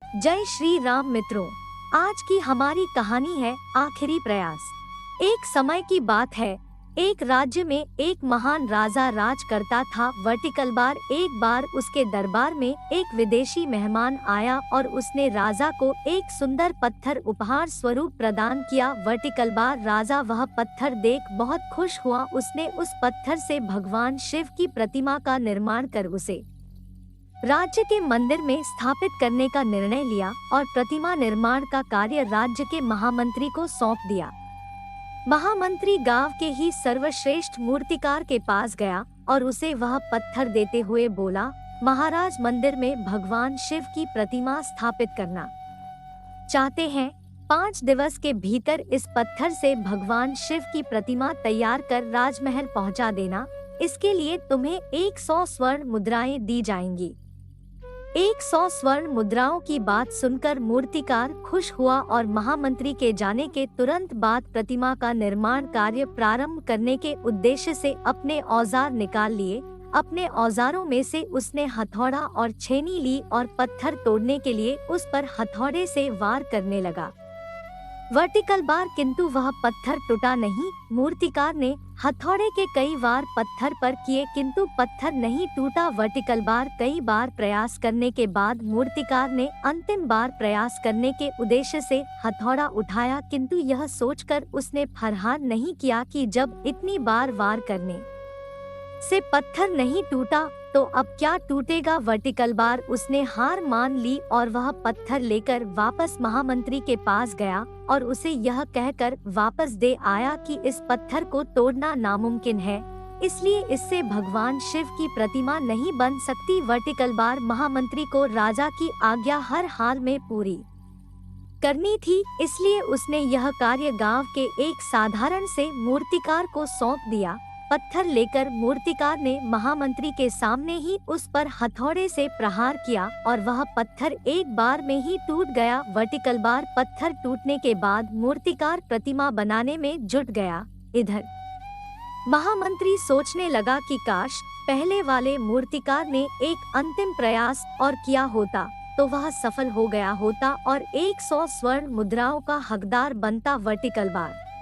जय श्री राम मित्रों, आज की हमारी कहानी है आखिरी प्रयास। एक समय की बात है, एक राज्य में एक महान राजा राज करता था। वर्टिकल बार एक बार उसके दरबार में एक विदेशी मेहमान आया और उसने राजा को एक सुंदर पत्थर उपहार स्वरूप प्रदान किया। वर्टिकल बार राजा वह पत्थर देख बहुत खुश हुआ। उसने उस पत्थर से भगवान शिव की प्रतिमा का निर्माण कर उसे राज्य के मंदिर में स्थापित करने का निर्णय लिया और प्रतिमा निर्माण का कार्य राज्य के महामंत्री को सौंप दिया। महामंत्री गांव के ही सर्वश्रेष्ठ मूर्तिकार के पास गया और उसे वह पत्थर देते हुए बोला, महाराज, मंदिर में भगवान शिव की प्रतिमा स्थापित करना चाहते हैं। 5 दिवस के भीतर इस पत्थर से भगवान शिव की प्रतिमा तैयार कर राजमहल पहुंचा देना। इसके लिए तुम्हें 100 स्वर्ण मुद्राएं दी जाएंगी। 100 स्वर्ण मुद्राओं की बात सुनकर मूर्तिकार खुश हुआ और महामंत्री के जाने के तुरंत बाद प्रतिमा का निर्माण कार्य प्रारंभ करने के उद्देश्य से अपने औजार निकाल लिए। अपने औजारों में से उसने हथौड़ा और छेनी ली और पत्थर तोड़ने के लिए उस पर हथौड़े से वार करने लगा। वर्टिकल बार किंतु वह पत्थर टूटा नहीं। मूर्तिकार ने हथौड़े के कई वार पत्थर पर किए किंतु पत्थर नहीं टूटा। वर्टिकल बार कई बार प्रयास करने के बाद मूर्तिकार ने अंतिम बार प्रयास करने के उद्देश्य से हथौड़ा उठाया किंतु यह सोचकर उसने फरहान नहीं किया कि जब इतनी बार वार करने से पत्थर नहीं टूटा तो अब क्या टूटेगा। वर्टिकल बार उसने हार मान ली और वह पत्थर लेकर वापस महामंत्री के पास गया और उसे यह कहकर वापस दे आया कि इस पत्थर को तोड़ना नामुमकिन है, इसलिए इससे भगवान शिव की प्रतिमा नहीं बन सकती। वर्टिकल बार महामंत्री को राजा की आज्ञा हर हाल में पूरी करनी थी, इसलिए उसने यह कार्य गांव के एक साधारण से मूर्तिकार को सौंप दिया। पत्थर लेकर मूर्तिकार ने महामंत्री के सामने ही उस पर हथौड़े से प्रहार किया और वह पत्थर एक बार में ही टूट गया। वर्टिकल बार पत्थर टूटने के बाद मूर्तिकार प्रतिमा बनाने में जुट गया। इधर महामंत्री सोचने लगा कि काश पहले वाले मूर्तिकार ने एक अंतिम प्रयास और किया होता तो वह सफल हो गया होता और 100 स्वर्ण मुद्राओं का हकदार बनता। Vertical bar